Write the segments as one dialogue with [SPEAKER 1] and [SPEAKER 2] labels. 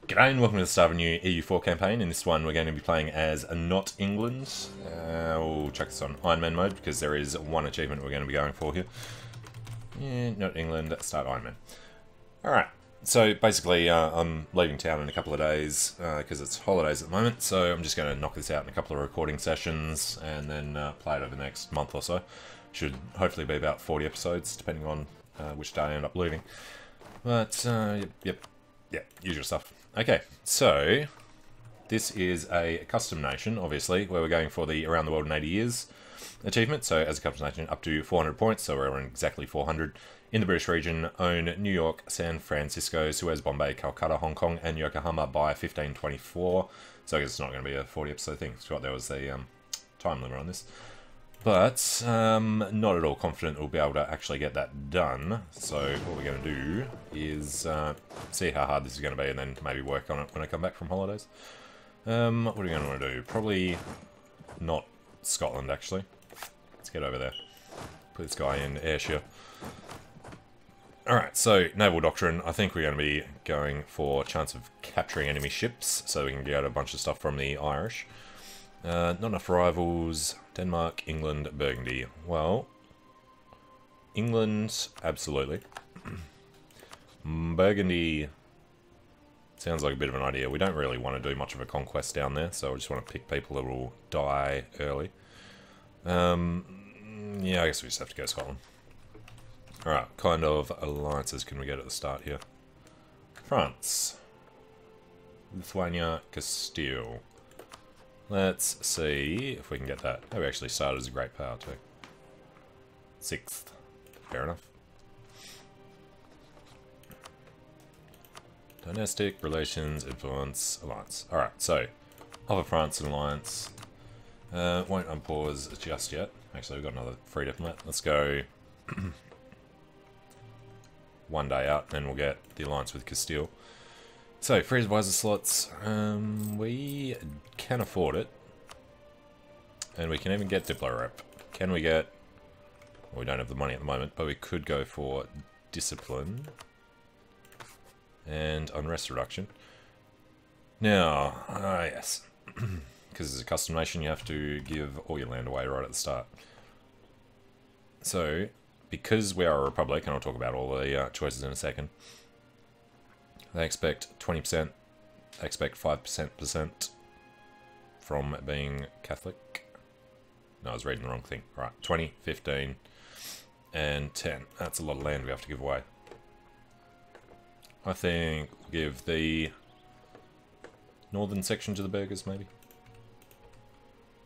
[SPEAKER 1] G'day and welcome to the start of a new EU4 campaign. In this one we're going to be playing as Not England. We'll check this on Iron Man mode because there is one achievement we're going to be going for here. Yeah, Not England, start Iron Man. Alright, so basically I'm leaving town in a couple of days because it's holidays at the moment, so I'm just going to knock this out in a couple of recording sessions and then play it over the next month or so. Should hopefully be about 40 episodes depending on which day I end up leaving. But, yep, usual stuff. Okay, so this is a custom nation, obviously, where we're going for the Around the World in 80 Years achievement. So as a custom nation, up to 400 points, so we're on exactly 400. In the British region, own New York, San Francisco, Suez, Bombay, Calcutta, Hong Kong, and Yokohama by 1524. So I guess it's not going to be a 40 episode thing. Forgot there was a time limit on this. But not at all confident we'll be able to actually get that done. So what we're going to do is see how hard this is going to be and then maybe work on it when I come back from holidays. What are we going to want to do? Probably not Scotland, actually. Let's get over there. Put this guy in Ayrshire. Alright, so Naval Doctrine. I think we're going to be going for chance of capturing enemy ships so we can get a bunch of stuff from the Irish. Not enough rivals. Denmark, England, Burgundy. Well, England, absolutely. Burgundy sounds like a bit of an idea. We don't really want to do much of a conquest down there, so I just want to pick people that will die early. Yeah, I guess we just have to go Scotland. Alright, kind of alliances can we get at the start here? France. Lithuania, Castile. Let's see if we can get that. Oh, we actually started as a great power too. 6th. Fair enough. Dynastic, relations, influence, alliance. Alright, so offer France an alliance. Won't unpause just yet. Actually, we've got another free diplomat. Let's go one day out, then we'll get the alliance with Castile. So, free advisor slots, we can afford it. And we can even get Diplo Rep. Can we get... Well, we don't have the money at the moment, but we could go for Discipline. And Unrest Reduction. Now, yes. Because it's a custom nation, you have to give all your land away right at the start. So, because we are a republic, and I'll talk about all the choices in a second, they expect 20%, they expect 5% from being Catholic. No, I was reading the wrong thing. Right, 20, 15, and 10. That's a lot of land we have to give away. I think we'll give the northern section to the burghers, maybe.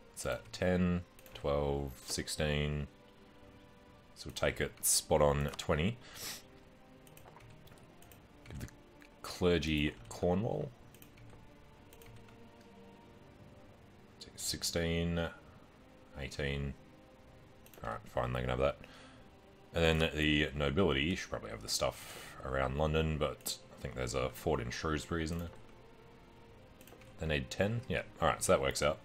[SPEAKER 1] What's that? 10, 12, 16. So we'll take it spot on 20. Give the clergy Cornwall. 16, 18. Alright, fine, they can have that. And then the nobility should probably have the stuff around London, but I think there's a fort in Shrewsbury, isn't there? They need 10? Yeah, alright, so that works out.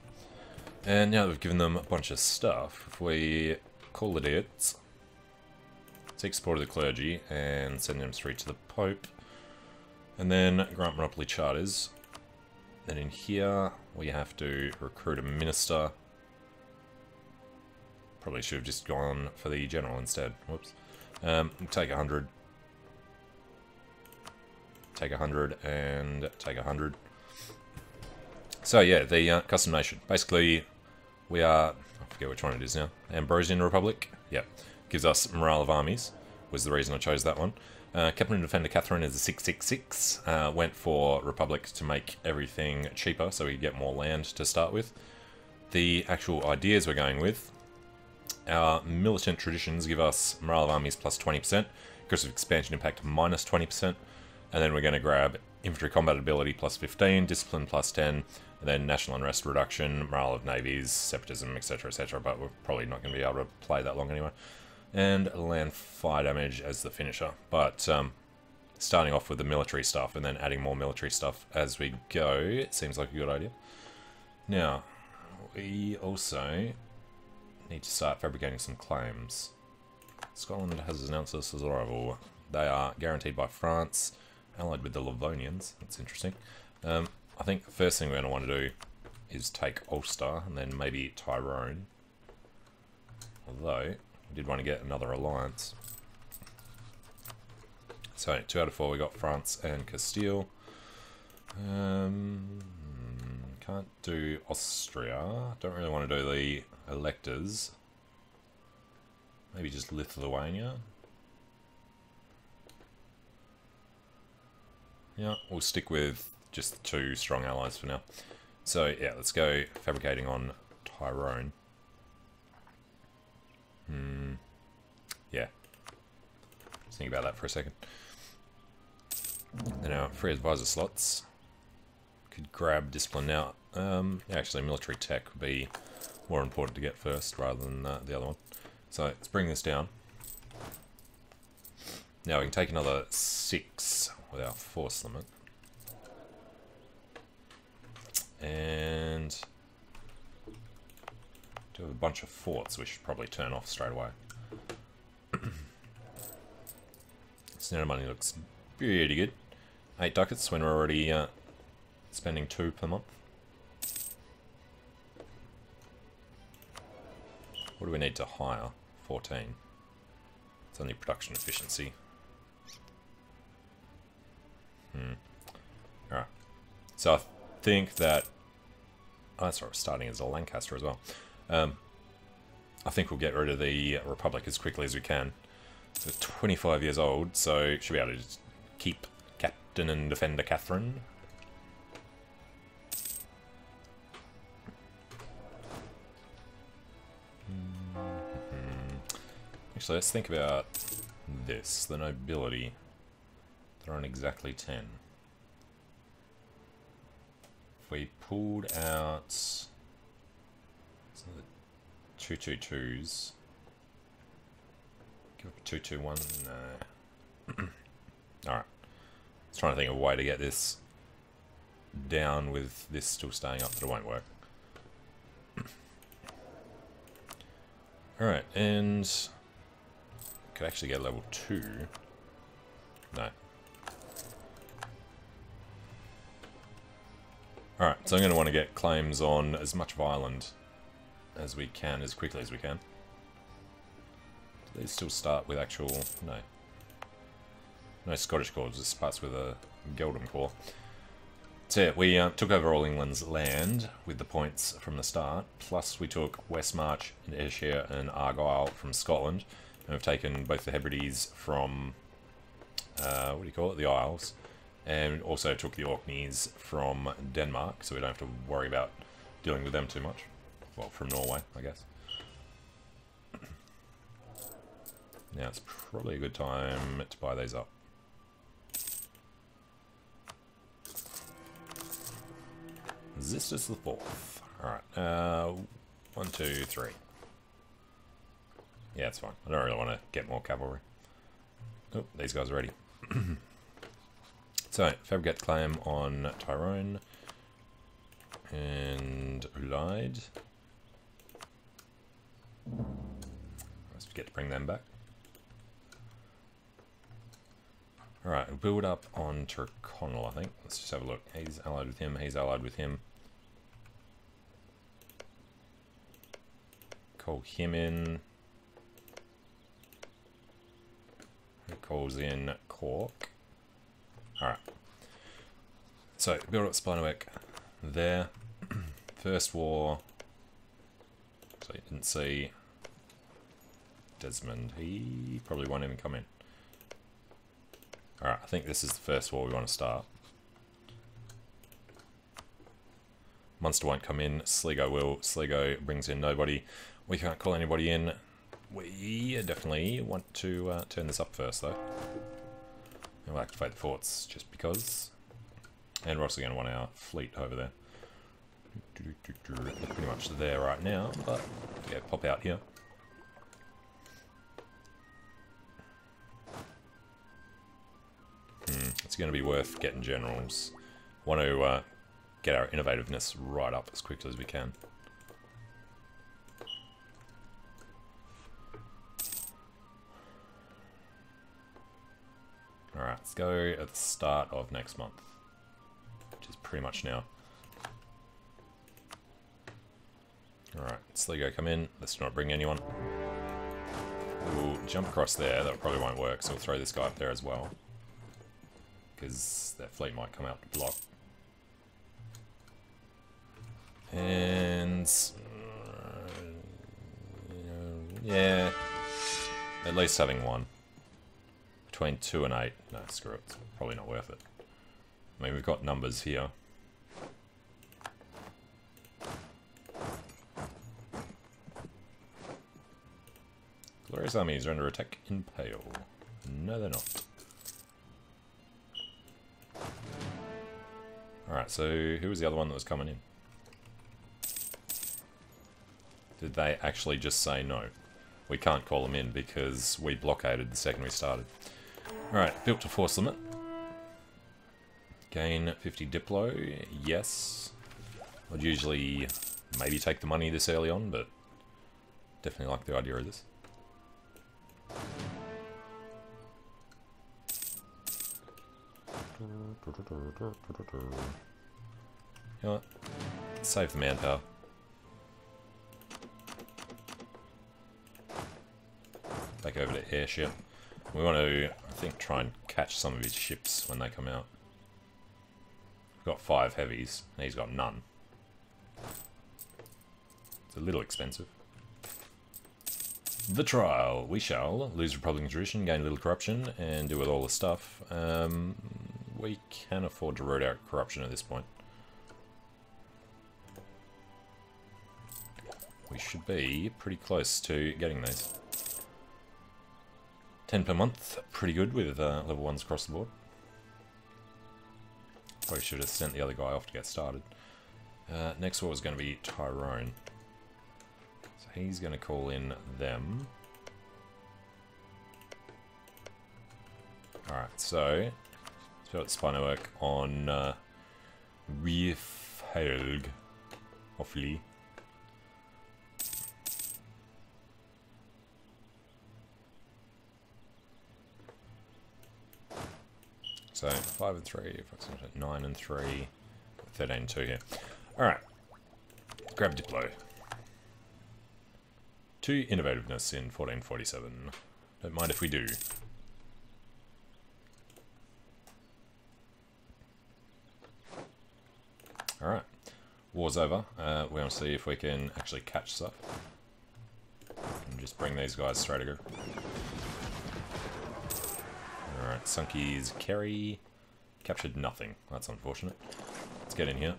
[SPEAKER 1] And now that we've given them a bunch of stuff, if we call it idiots, seek support of the clergy, and send them straight to the Pope, and then grant monopoly charters. Then in here, we have to recruit a minister. Probably should have just gone for the general instead. Whoops. Take 100. Take 100 and take 100. So yeah, the custom nation. Basically, we are... I forget which one it is now. Ambrosian Republic? Yep. Gives us morale of armies. Was the reason I chose that one. Captain and Defender Catherine is a 666. Went for Republic to make everything cheaper so we could get more land to start with. The actual ideas we're going with. Our militant traditions give us morale of armies plus 20%, aggressive expansion impact minus 20%, and then we're going to grab infantry combat ability plus 15, discipline plus 10, and then national unrest reduction, morale of navies, separatism, etc, etc, but we're probably not going to be able to play that long anyway. And land fire damage as the finisher, but starting off with the military stuff and then adding more military stuff as we go, it seems like a good idea. Now, we also need to start fabricating some claims. Scotland has announced us as a rival. They are guaranteed by France, allied with the Livonians. That's interesting. I think the first thing we're going to want to do is take Ulster and then maybe Tyrone. Although, we did want to get another alliance. So, 2 out of 4 we got France and Castile. Can't do Austria. Don't really want to do the electors. Maybe just Lithuania. Yeah, we'll stick with just 2 strong allies for now. So yeah, let's go fabricating on Tyrone. Yeah. Just think about that for a second. Then our free advisor slots. Could grab discipline now. Yeah, actually military tech would be more important to get first rather than the other one. So let's bring this down. Now we can take another 6 with our force limit. And do have a bunch of forts we should probably turn off straight away. Standard money looks pretty good. 8 ducats when we're already spending 2 per month. What do we need to hire? 14. It's only production efficiency. Alright. So I think that... Oh, that's right, we're starting as a Lancaster as well. I think we'll get rid of the Republic as quickly as we can. So 25 years old, so should be able to just keep Captain and Defender Catherine. Actually, let's think about this. The nobility. They're on exactly 10. If we pulled out some of the 222s, give up a 221. No. Alright. I was trying to think of a way to get this down with this still staying up, but it won't work. Alright, and could actually get level 2. No. Alright, so I'm going to want to get claims on as much of Ireland as we can, as quickly as we can. Do they still start with actual... No. No Scottish corps, it starts with a Geldum Corps. So yeah, we took over all England's land with the points from the start, plus we took Westmarch and Ayrshire and Argyll from Scotland, and we've taken both the Hebrides from, what do you call it, the Isles, and also took the Orkneys from Denmark, so we don't have to worry about dealing with them too much. Well, from Norway, I guess. Now it's probably a good time to buy these up. Xistus the Fourth. Alright, 1, 2, 3. Yeah, it's fine. I don't really want to get more cavalry. Oh, these guys are ready. So, fabricate claim on Tyrone and Ullaid. Let's forget to bring them back. Alright, build up on Tyrconnell, I think. Let's just have a look. He's allied with him, he's allied with him. Call him in. Who calls in Cork? Alright. So, build up Spinowick there. First war. So you didn't see Desmond. He probably won't even come in. Alright, I think this is the first war we want to start. Munster won't come in, Sligo will. Sligo brings in nobody. We can't call anybody in. We definitely want to turn this up first, though. And we'll activate the forts just because. And we're also going to want our fleet over there. Pretty much there right now, but yeah, pop out here. It's going to be worth getting generals. Want to get our innovativeness right up as quickly as we can. Alright, let's go at the start of next month, which is pretty much now. Alright, Sligo, come in. Let's not bring anyone. We'll jump across there. That probably won't work, so we'll throw this guy up there as well. Because that fleet might come out to block. And... yeah. At least having one. Between 2 and 8. No, screw it. It's probably not worth it. I mean, we've got numbers here. Glorious armies are under attack in Pale. No, they're not. Alright, so who was the other one that was coming in? Did they actually just say no? We can't call them in because we blockaded the second we started. Alright, built to force limit. Gain 50 Diplo, yes. I'd usually maybe take the money this early on, but definitely like the idea of this. You know what? Save the manpower. Back over to airship. We want to, I think, try and catch some of his ships when they come out. We've got 5 heavies, and he's got none. It's a little expensive. The trial. We shall lose Republican tradition, gain a little corruption, and do with all the stuff. We can afford to root out corruption at this point. We should be pretty close to getting these. 10 per month, pretty good with level 1s across the board. Probably should have sent the other guy off to get started. Next war is going to be Tyrone. So he's going to call in them. Alright, so let's put the spy network on Riefhelg, hopefully. So 5 and 3, 9 and 3, 13 and 2 here. Alright, grab Diplo. 2 innovativeness in 1447. Don't mind if we do. Alright, war's over. We want to see if we can actually catch stuff. And just bring these guys straight ago. Alright, Sunky's Kerry. Captured nothing. That's unfortunate. Let's get in here.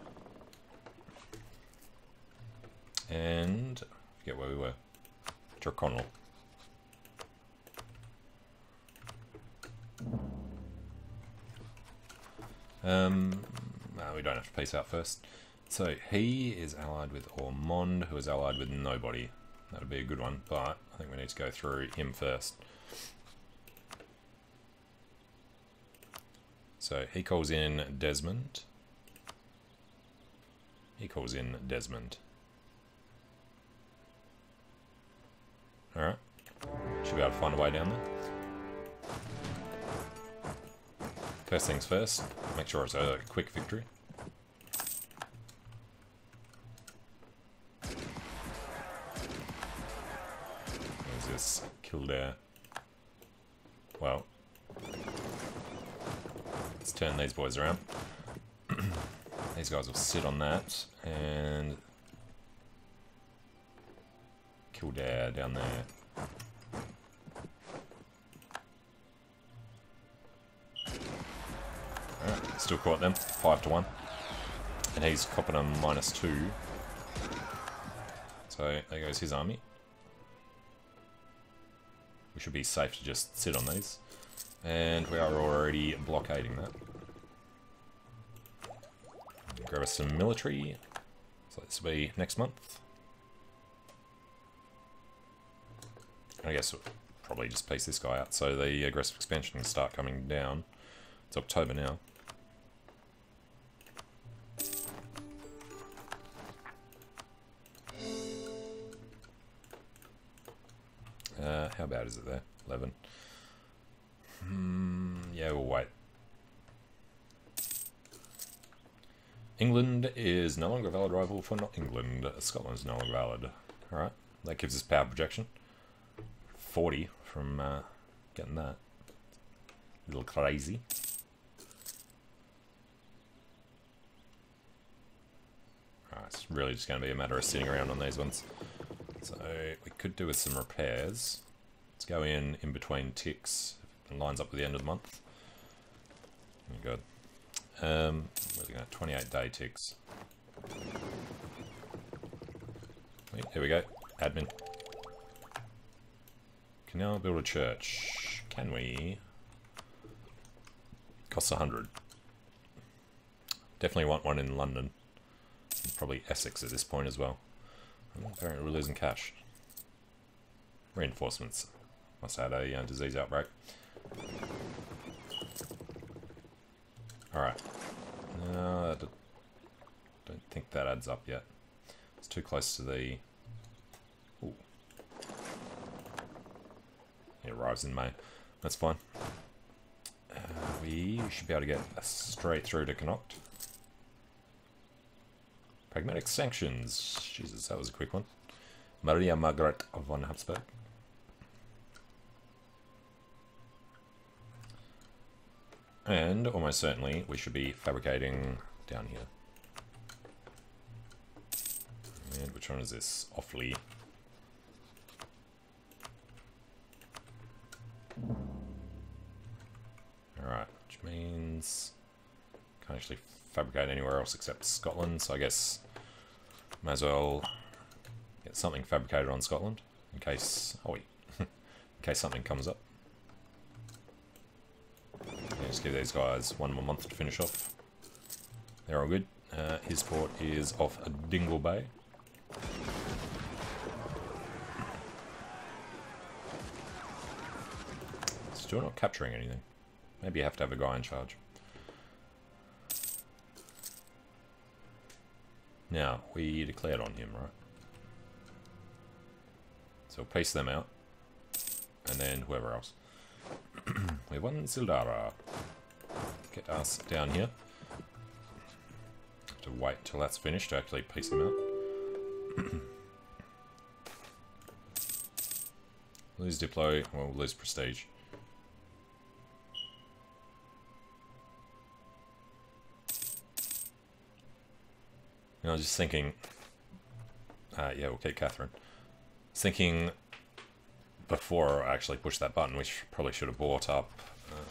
[SPEAKER 1] And I forget where we were. Tyrconnell. No, we don't have to peace out first. So he is allied with Ormond, who is allied with nobody. That would be a good one, but I think we need to go through him first. So he calls in Desmond. He calls in Desmond. Alright. Should be able to find a way down there. First things first, make sure it's a quick victory. There's this Kildare. Well, let's turn these boys around. These guys will sit on that, and Kildare down there. Alright, still caught them, 5-1. And he's copping a -2. So there goes his army. We should be safe to just sit on these. And we are already blockading that. Grab us some military. So this will be next month. I guess we'll probably just piece this guy out so the aggressive expansion can start coming down. It's October now. How bad is it there? 11. Yeah, we'll wait. England is no longer a valid rival for not England. Scotland is no longer valid. Alright, that gives us power projection. 40 from getting that. A little crazy. Alright, it's really just going to be a matter of sitting around on these ones. So we could do with some repairs. Let's go in between ticks. It lines up with the end of the month. Good. We're looking at 28-day ticks. Wait, here we go. Admin. Can now build a church. Can we? Costs 100. Definitely want one in London. Probably Essex at this point as well. Apparently we're losing cash. Reinforcements. Must have had a disease outbreak. Alright. No, I don't think that adds up yet. It's too close to the... Ooh. It arrives in May. That's fine. We should be able to get straight through to Connacht. Pragmatic sanctions. Jesus, that was a quick one. Maria Margaret von Habsburg. And almost certainly we should be fabricating down here. And which one is this? Awfully. Alright, which means can't actually fabricate anywhere else except Scotland, so I guess might as well get something fabricated on Scotland in case, oh wait, in case something comes up. Yeah, just give these guys one more month to finish off. They're all good. His port is off Dingle Bay. Still not capturing anything. Maybe you have to have a guy in charge. Now, we declared on him, right? So we'll piece them out. And then whoever else. We won Sildara. Get us down here. Have to wait till that's finished to actually piece him out. Lose diplo, well, lose prestige. I was just thinking, yeah, we'll keep Catherine. Thinking before I actually push that button, we probably should have bought up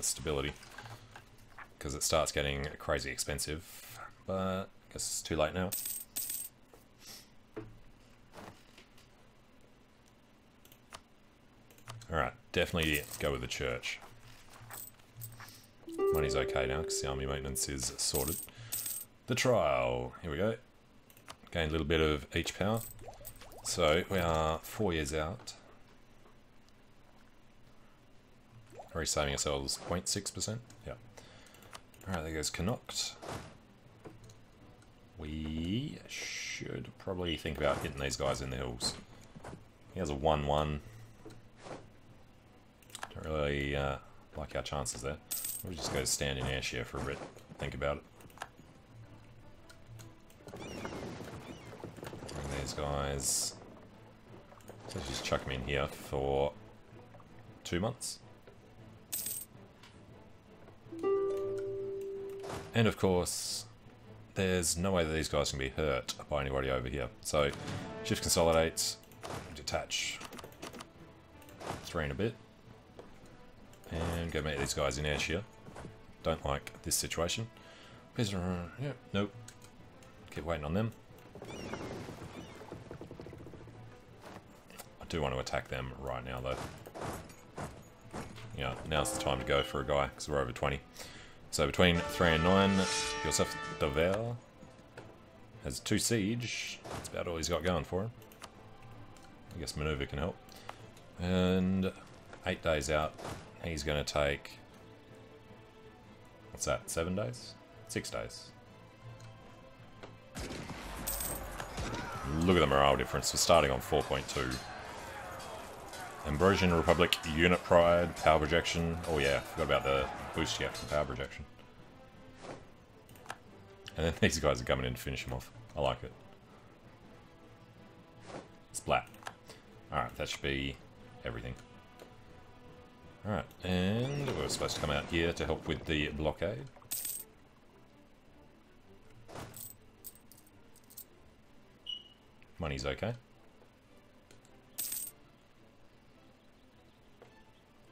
[SPEAKER 1] stability, because it starts getting crazy expensive, but I guess it's too late now. Alright, definitely go with the church. Money's okay now, because the army maintenance is sorted. The trial, here we go. Gained a little bit of each power. So we are 4 years out. Are we saving ourselves 0.6%? Yeah. Alright, there goes Connacht. We should probably think about hitting these guys in the hills. He has a 1-1. Don't really like our chances there. We'll just go stand in air share for a bit. Think about it. Bring these guys. So just chuck them in here for 2 months. And of course, there's no way that these guys can be hurt by anybody over here. So, shift consolidate, detach 3 and a bit, and go make these guys in air shear. Don't like this situation. Yeah, nope. Keep waiting on them. I do want to attack them right now, though. Yeah, now's the time to go for a guy, because we're over 20. So between 3 and 9, Joseph Dover has 2 siege. That's about all he's got going for him. I guess maneuver can help. And 8 days out, he's going to take... What's that, 7 days? 6 days. Look at the morale difference. We're starting on 4.2. Ambrosian Republic, unit pride, power projection. Oh yeah, forgot about the boost you get from power projection. And then these guys are coming in to finish him off. I like it. Splat. Alright, that should be everything. Alright, and we're supposed to come out here to help with the blockade. Money's okay.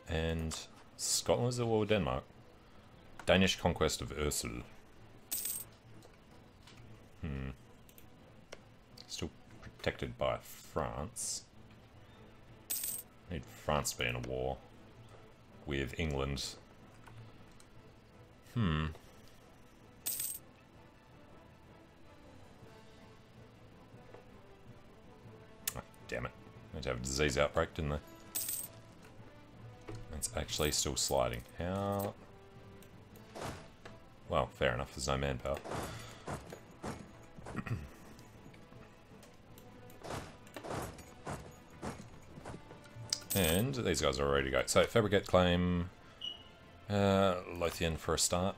[SPEAKER 1] And Scotland is at war with Denmark. Danish conquest of Ursel. Still protected by France. Need France to be in a war with England. Oh, damn it. They had to have a disease outbreak, didn't they? It's actually still sliding. How? Well, fair enough, there's no manpower. And these guys are ready to go. So, fabricate claim. Lothian for a start.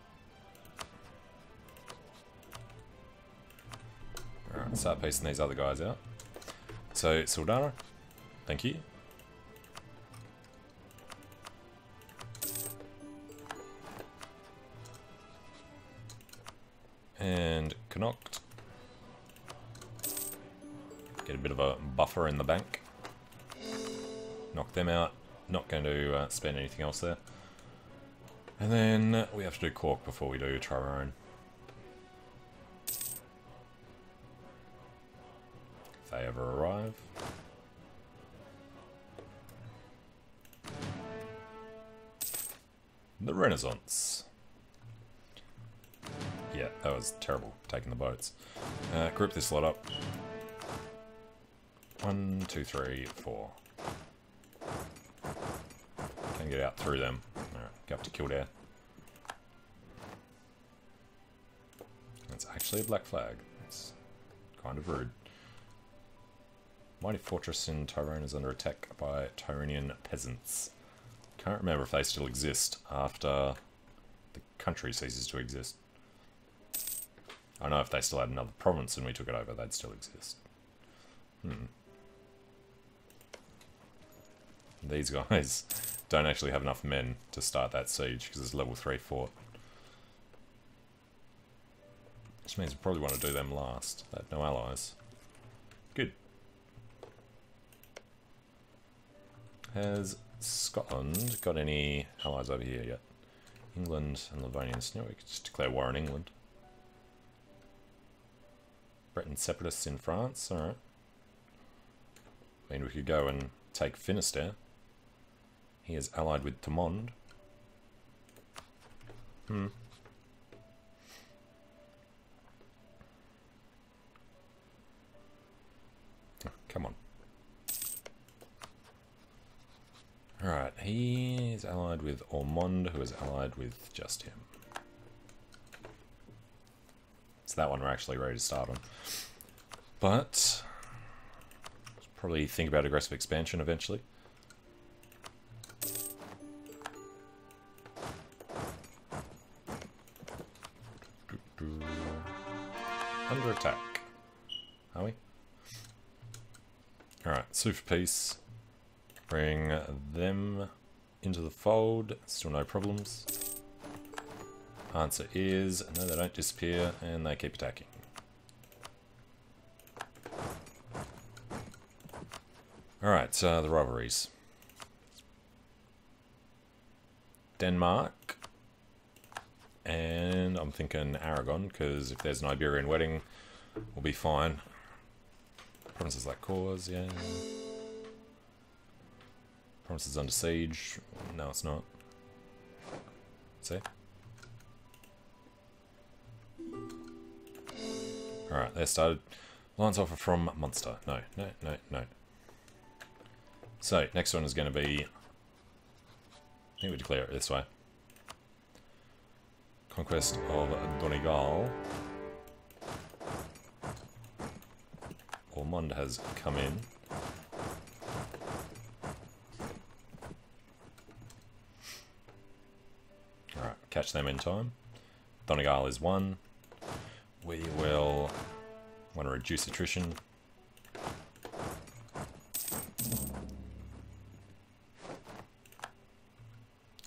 [SPEAKER 1] Alright, start piecing these other guys out. So, Sildana, thank you. And Connacht. Get a bit of a buffer in the bank. Knock them out. Not going to spend anything else there. And then we have to do Cork before we do Tyrone. If they ever arrive. The Renaissance. Yeah, that was terrible, taking the boats. Group this lot up. 1, 2, 3, 4. Can get out through them. Alright, go up to Kildare. That's actually a black flag. It's kind of rude. Mighty fortress in Tyrone is under attack by Tyronian peasants. Can't remember if they still exist after the country ceases to exist. I know if they still had another province and we took it over, they'd still exist. These guys don't actually have enough men to start that siege because it's level 3 fort. Which means we probably want to do them last. They have no allies. Good. Has Scotland got any allies over here yet? England and Livonians. No, we could just declare war on England. Breton separatists in France, alright. I mean, we could go and take Finisterre. He is allied with Thomond. Oh, come on. Alright, he is allied with Ormond, who is allied with just him. So that one we're actually ready to start on. But probably think about aggressive expansion eventually. Under attack. Are we? Alright, sue for peace. Bring them into the fold. Still no problems. Answer is, no, they don't disappear, and they keep attacking. Alright, so the rivalries. Denmark. And I'm thinking Aragon, because if there's an Iberian wedding, we'll be fine. Provinces like Cause, yeah. Provinces under siege. No, it's not. See? Alright, they started. Lines offer from Munster. No, no, no, no. So, next one is going to be... I think we declare it this way. Conquest of Donegal. Ormond has come in. Alright, catch them in time. Donegal is 1. we will want to reduce attrition.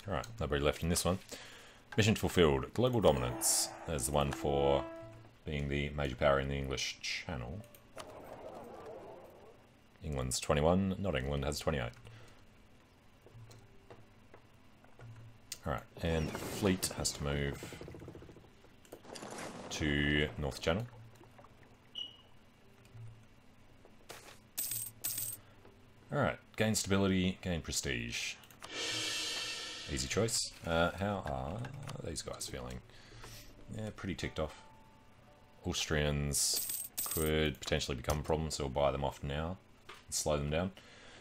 [SPEAKER 1] Alright, nobody left in this one. Mission fulfilled. Global dominance. There's the one for being the major power in the English Channel. England's 21, not England has 28. Alright, and fleet has to move to North Channel. Alright, gain stability, gain prestige. Easy choice. How are these guys feeling? Yeah, pretty ticked off. Austrians could potentially become a problem, so we'll buy them off now and slow them down.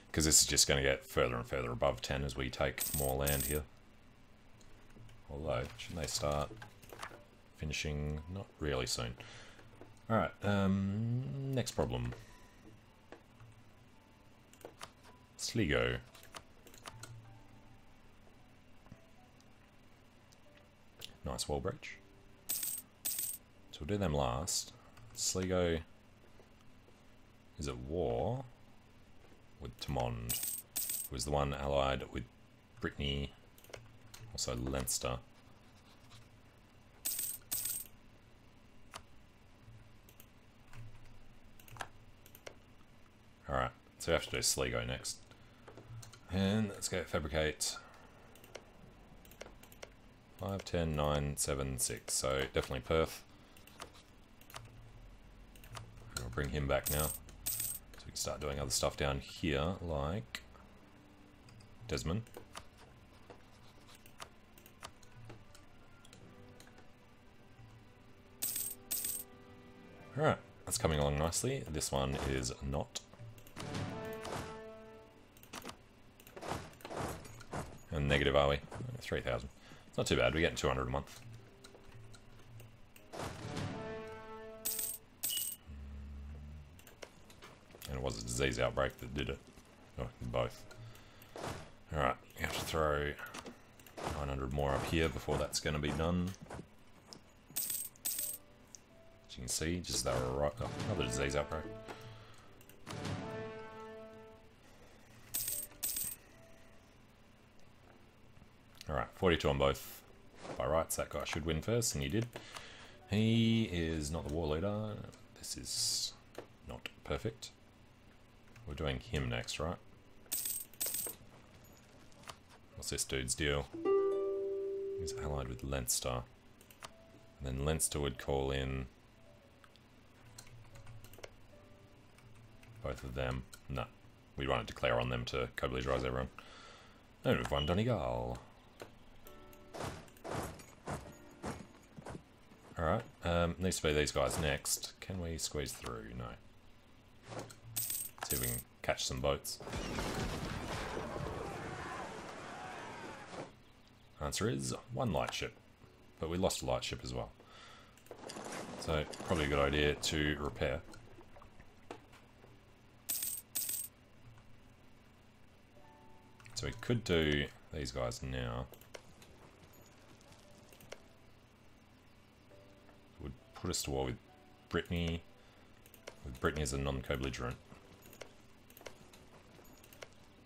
[SPEAKER 1] Because this is just going to get further and further above 10 as we take more land here. Although, shouldn't they start finishing? Not really soon. Alright, next problem. Sligo. Nice wall breach. So we'll do them last. Sligo is at war with Thomond, who is the one allied with Brittany, also Leinster. Alright, so we have to do Sligo next. And let's go fabricate 5, 10, 9, 7, 6. So definitely Perth. I'll bring him back now. So we can start doing other stuff down here, like Desmond. Alright, that's coming along nicely. This one is not. And negative, are we? 3,000. It's not too bad, we're getting 200 a month. And it was a disease outbreak that did it. Oh, both. Alright, you have to throw 900 more up here before that's going to be done. As you can see, just they were right. Oh, another disease outbreak. Alright, 42 on both by rights. That guy should win first, and he did. He is not the war leader. This is not perfect. We're doing him next, right? What's this dude's deal? He's allied with Leinster. And then Leinster would call in both of them. No, we want to declare on them to co-belligerise everyone. And we've won Donegal. Alright, needs to be these guys next. Can we squeeze through? No. See if we can catch some boats. Answer is one lightship, but we lost a lightship as well. So, probably a good idea to repair. So we could do these guys now. Would put us to war with Brittany. With Brittany as a non-co-belligerent.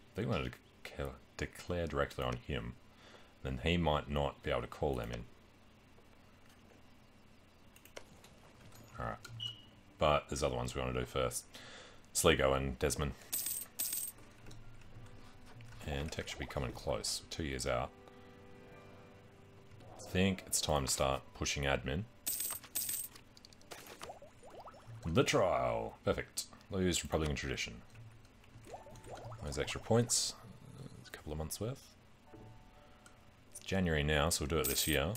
[SPEAKER 1] If they wanted to declare directly on him, then he might not be able to call them in. Alright. But there's other ones we want to do first. Sligo and Desmond. And tech should be coming close. 2 years out. I think it's time to start pushing admin. The trial. Perfect. Lose Republican tradition. Those extra points. It's a couple of months worth. It's January now, so we'll do it this year.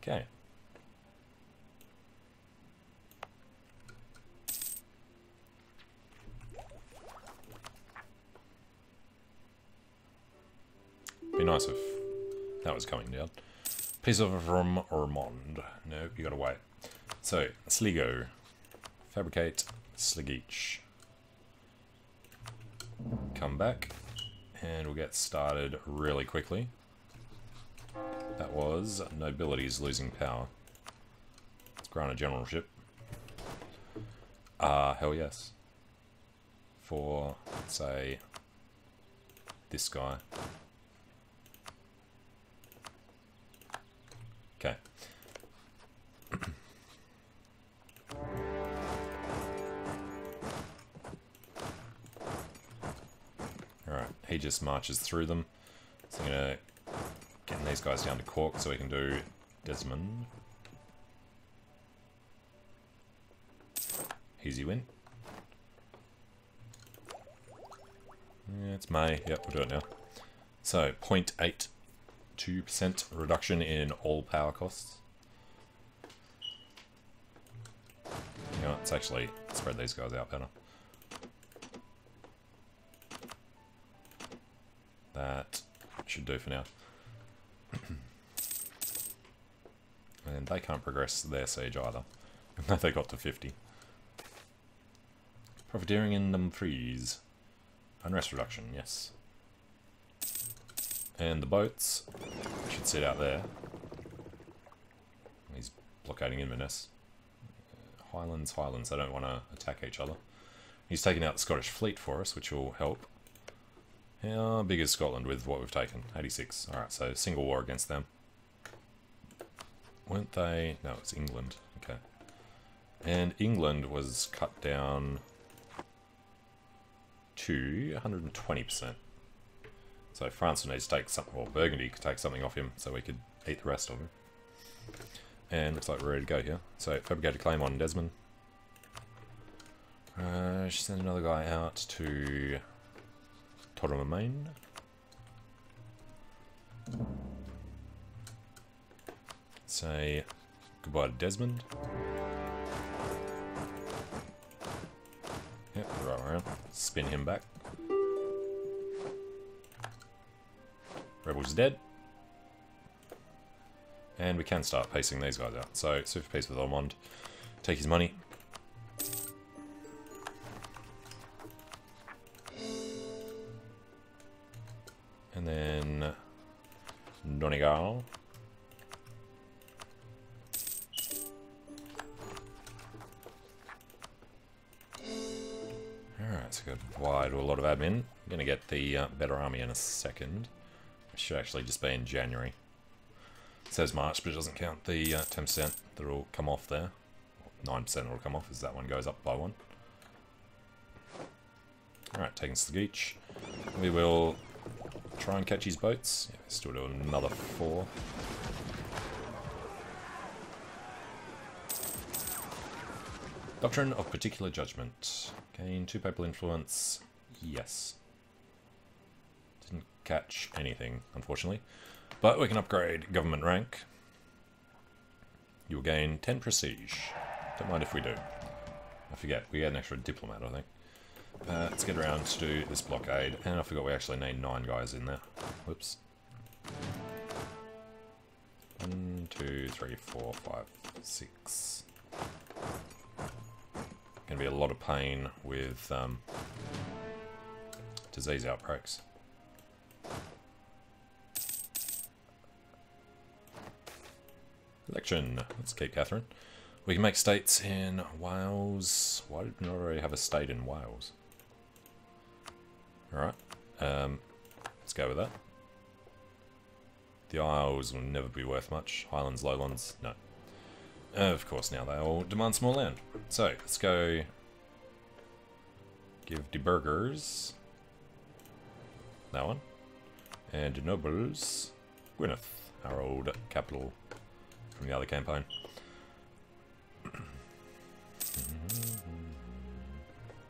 [SPEAKER 1] Okay. Be nice if that was coming down. Piece of from Ormond. No, you gotta wait. So, Sligo. Fabricate Sligich. Come back. And we'll get started really quickly. That was nobilities losing power. grant a generalship. Hell yes. For, say, this guy. Okay. Alright, he just marches through them. So I'm going to get these guys down to Cork so we can do Desmond. Easy win. Yeah, it's May. Yep, we'll do it now. So, 0.82% reduction in all power costs. You know, let's actually spread these guys out better. That should do for now. And they can't progress their siege either. They got to 50. Profiteering in them freeze. Unrest reduction, yes. And the boats should sit out there. He's blockading Inverness. Highlands, they don't want to attack each other. He's taking out the Scottish fleet for us, which will help. How big is Scotland with what we've taken? 86. Alright, so single war against them. Weren't they? No, it's England. Okay. And England was cut down to 120%. So France will need to take something, or Burgundy could take something off him so we could eat the rest of him. And looks like we're ready to go here. So fabricate a claim on Desmond. Send another guy out to Tottenham Main. Say goodbye to Desmond. Yep, right around. Spin him back. Rebel's dead. And we can start pacing these guys out. So, super peace with Ormond. Take his money. And then Donegal. Alright, so goodbye to a lot of admin. I'm going to get the better army in a second. It should actually just be in January. It says March, but it doesn't count the 10% that will come off there. 9% will come off as that one goes up by 1. Alright, taking Slageach. We will try and catch his boats. Yeah, still do another 4. Doctrine of Particular Judgment. Gain 2 papal influence. Yes. Didn't catch anything, unfortunately. But we can upgrade government rank. You will gain 10 prestige. Don't mind if we do. I forget, we get an extra diplomat, I think. Let's get around to do this blockade. And I forgot we actually need 9 guys in there. Whoops. 1, 2, 3, 4, 5, 6. Gonna be a lot of pain with disease outbreaks. Election. Let's keep Catherine. We can make states in Wales. Why did we not already have a state in Wales? Alright. Let's go with that. The Isles will never be worth much. Highlands, Lowlands, no. Of course, now they all demand small land. So, let's go give the burghers that one. And the nobles Gwyneth, our old capital from the other campaign.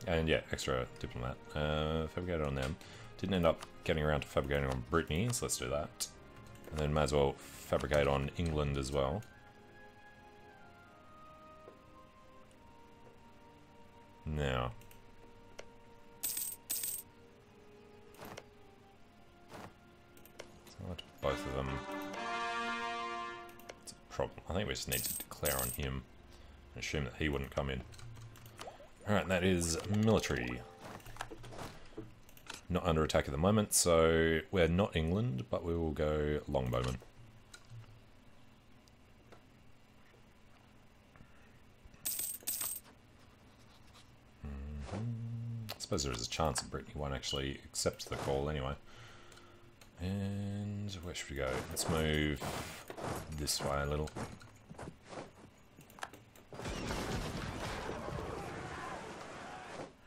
[SPEAKER 1] And yeah, extra diplomat. Fabricated on them. Didn't end up getting around to fabricating on Brittany, so let's do that. And then may as well fabricate on England as well. Now. Both of them. It's a problem. I think we just need to declare on him and assume that he wouldn't come in. Alright, that is military. Not under attack at the moment, so we're not England, but we will go longbowmen. suppose there is a chance that Brittany won't actually accept the call anyway. And where should we go? Let's move this way a little.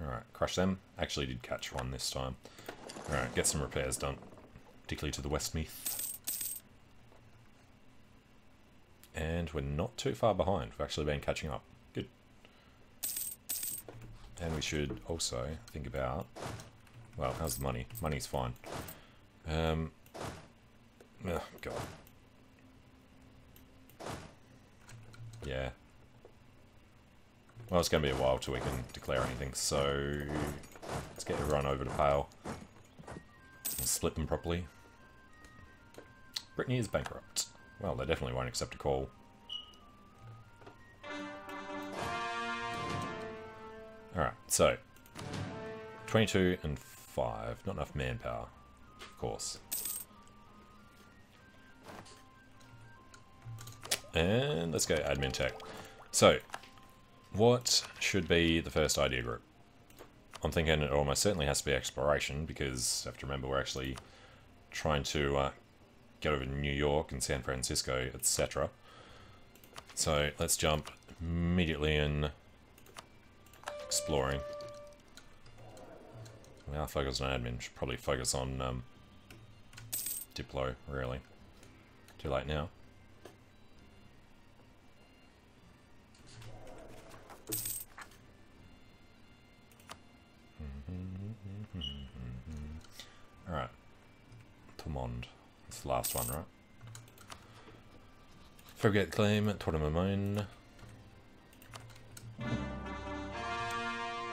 [SPEAKER 1] Alright, crush them. Actually did catch one this time. Alright, get some repairs done. Particularly to the Westmeath. And we're not too far behind. We've actually been catching up. Good. And we should also think about... Well, how's the money? Money's fine. Oh, God. Yeah. Well, it's going to be a while till we can declare anything, so... Let's get everyone over to Pale. And split them properly. Brittany is bankrupt. Well, they definitely won't accept a call. Alright, so 22 and 5. Not enough manpower, of course. And let's go admin tech. So, what should be the first idea group? I'm thinking it almost certainly has to be exploration, because you have to remember we're actually trying to get over to New York and San Francisco, etc. So let's jump immediately in exploring. We are focused on admin. Should probably focus on Diplo, really. Too late now. Alright. Tomond. That's the last one, right? Forget claim, Tortamamone.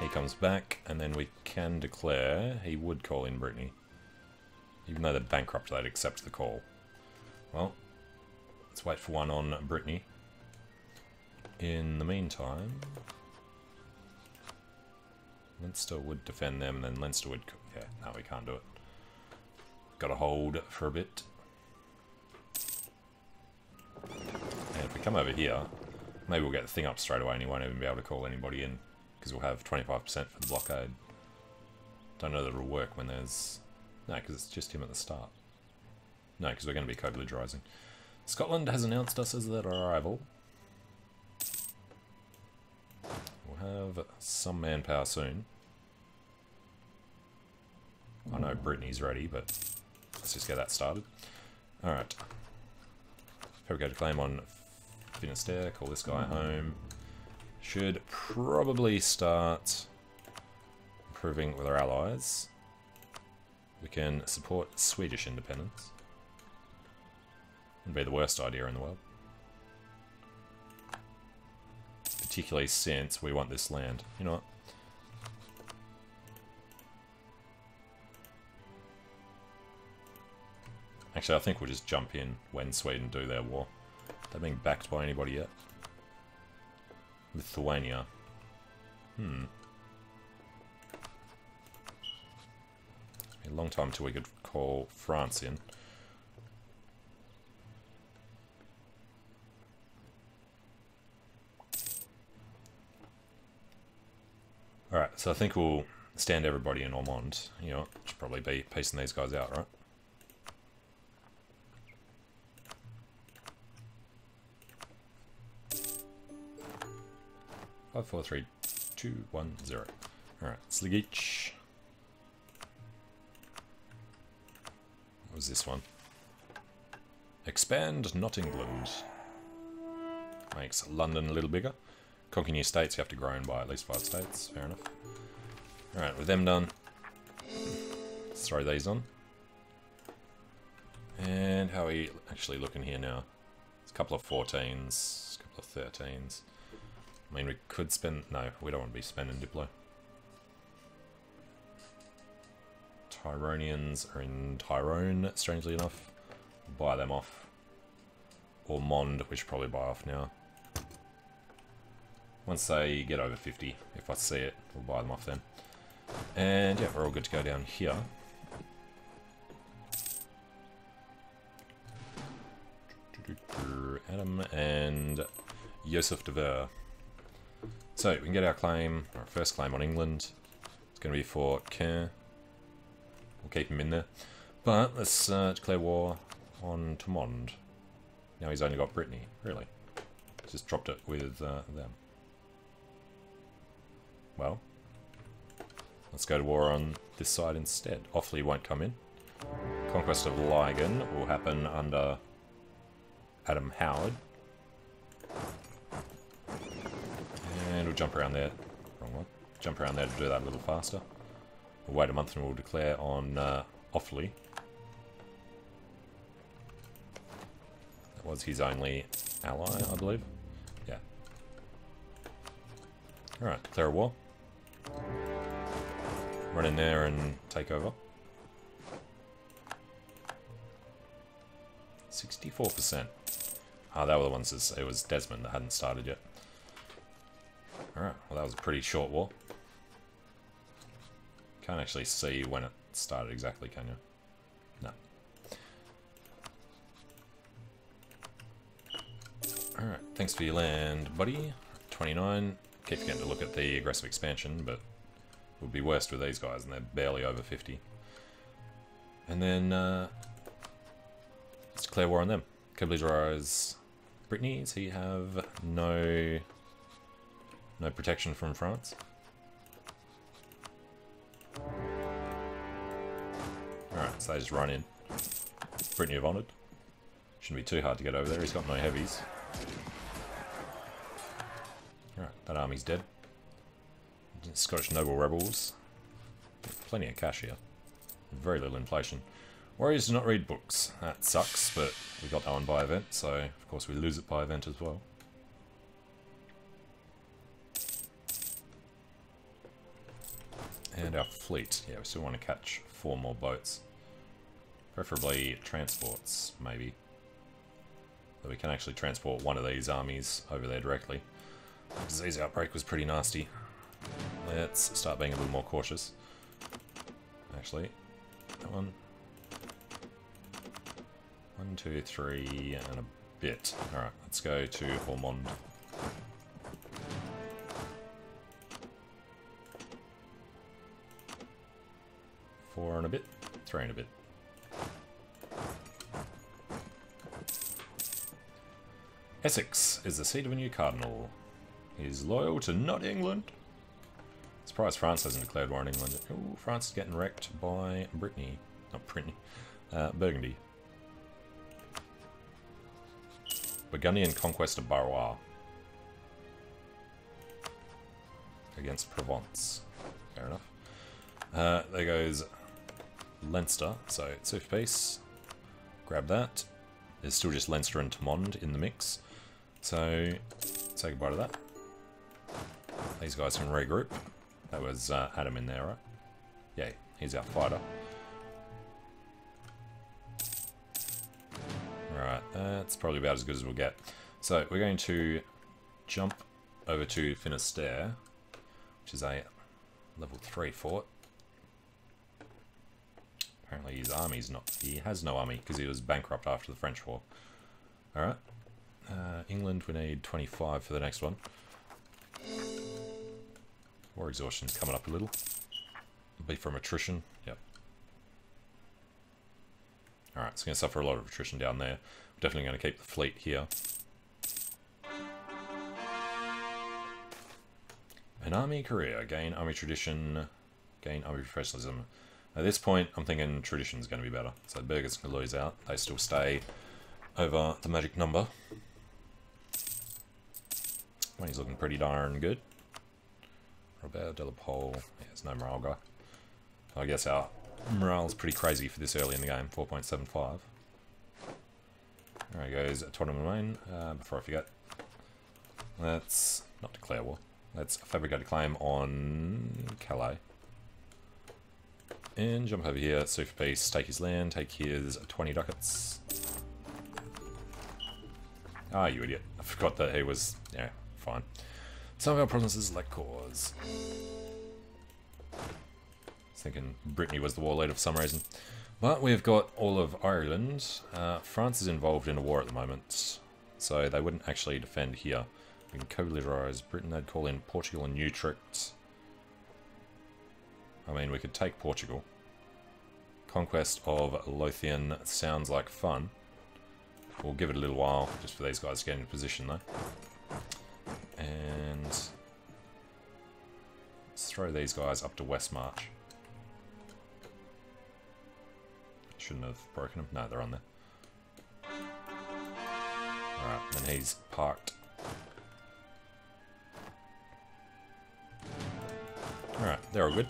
[SPEAKER 1] He comes back, and then we can declare he would call in Brittany. Even though they're bankrupt, they'd accept the call. Well, let's wait for one on Brittany. In the meantime, Leinster would defend them, and then Leinster would... Yeah, no, we can't do it. Gotta hold for a bit. And if we come over here, maybe we'll get the thing up straight away and he won't even be able to call anybody in, because we'll have 25% for the blockade. Don't know that it'll work when there's... No, because it's just him at the start. No, because we're going to be co-belligerising. Scotland has announced us as their rival. We'll have some manpower soon. I know Brittany's ready, but let's just get that started. Alright. Fabricate a claim on Finisterre, call this guy home. Should probably start improving with our allies. We can support Swedish independence. Wouldn't be the worst idea in the world. Particularly since we want this land. You know what? Actually, I think we'll just jump in when Sweden do their war. They're being backed by anybody yet? Lithuania. It'll be a long time till we could call France in. Alright, so I think we'll stand everybody in Ormond. You know, should probably be piecing these guys out, right? Five, 4, 3, 2, 1, 0. Alright, Sligich. What was this one? Expand, not England. Makes London a little bigger. Conquer new states, you have to grow in by at least 5 states. Fair enough. Alright, with them done, let's throw these on. And how are we actually looking here now? It's a couple of 14s, a couple of 13s. I mean, we could spend... No, we don't want to be spending Diplo. Tyronians are in Tyrone, strangely enough. Buy them off. Or Mond, we should probably buy off now. Once they get over 50, if I see it, we'll buy them off then. And yeah, we're all good to go down here. Adam and Joseph de Ver. So we can get our claim, our first claim on England. Let's going to be for Caen. We'll keep him in there. But let's declare war on Tomond. Now he's only got Brittany. Really? Just dropped it with them. Well, let's go to war on this side instead. Offaly won't come in. Conquest of Ligon will happen under Adam Howard. And we'll jump around there. Wrong one. Jump around there to do that a little faster. We'll wait a month and we'll declare on Offaly. That was his only ally, I believe. Yeah. Alright, declare a war. Run in there and take over. 64%. Ah, they were the ones, it was Desmond that hadn't started yet. Alright, well that was a pretty short war. Can't actually see when it started exactly, can you? No. Alright, thanks for your land, buddy. 29. Keep forgetting to look at the aggressive expansion, but it would be worst with these guys, and they're barely over 50. And then, let's declare war on them. Kabyl's Brittany, does he have no protection from France? Alright, so they just run in. Brittany have honoured. Shouldn't be too hard to get over there, he's got no heavies. Alright, that army's dead. Scottish noble rebels. Plenty of cash here. Very little inflation. Warriors do not read books. That sucks, but we got that one by event, so of course we lose it by event as well. And our fleet. Yeah, we still want to catch 4 more boats. Preferably transports, maybe. That we can actually transport one of these armies over there directly. The disease outbreak was pretty nasty. Let's start being a little more cautious. Actually, that one. 1, 2, 3, and a bit. Alright, let's go to Ormond. Four and a bit, 3 and a bit. Essex is the seat of a new cardinal. He is loyal to not England. Surprised France hasn't declared war on England. Ooh, France is getting wrecked by Brittany. Not Brittany. Burgundy. Burgundian conquest of Barrois. Against Provence. Fair enough. There goes Leinster. So, Swift Peace. Grab that. There's still just Leinster and Tomond in the mix. So, say goodbye to that. These guys can regroup. That was Adam in there, right? Yeah, he's our fighter. Alright, that's probably about as good as we'll get. So, we're going to jump over to Finisterre, which is a level 3 fort. Apparently his army's not... He has no army, because he was bankrupt after the French War. Alright. England, we need 25 for the next one. War exhaustion's coming up a little. It'll be from attrition. Yep. Alright, it's going to suffer a lot of attrition down there. We're definitely going to keep the fleet here. An army career. Gain army tradition. Gain army professionalism. At this point, I'm thinking tradition's going to be better. So Burghers can lose out. They still stay over the magic number. He's looking pretty darn good. Robert de la Pole. Yeah, there's no morale guy. I guess our morale's pretty crazy for this early in the game. 4.75. There he goes. Tournament main. Before I forget. Let's not declare war. Let's fabricate a claim on Calais. And jump over here, sue for peace, take his land, take his 20 ducats. Ah, you idiot. I forgot that he was... Yeah, fine. Some of our provinces lack cause. I was thinking Brittany was the war leader for some reason. But we've got all of Ireland. France is involved in a war at the moment, so they wouldn't actually defend here. We can co-literarize Britain, they'd call in Portugal and Utrecht. I mean, we could take Portugal. Conquest of Lothian sounds like fun. We'll give it a little while, just for these guys to get into position, though. And let's throw these guys up to West March. Shouldn't have broken them. No, they're on there. Alright, and he's parked. Alright, they're all good.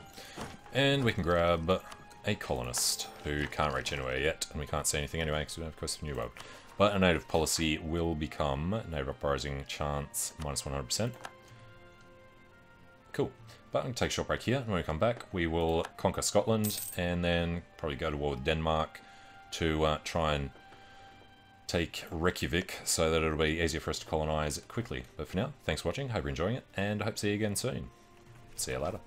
[SPEAKER 1] And we can grab a colonist who can't reach anywhere yet, and we can't see anything anyway because we don't have Coast of New World. But a native policy will become native uprising chance minus 100%. Cool. But I'm going to take a short break here, and when we come back, we will conquer Scotland, and then probably go to war with Denmark to try and take Reykjavik, so that it'll be easier for us to colonise quickly. But for now, thanks for watching, hope you're enjoying it, and I hope to see you again soon. See you later.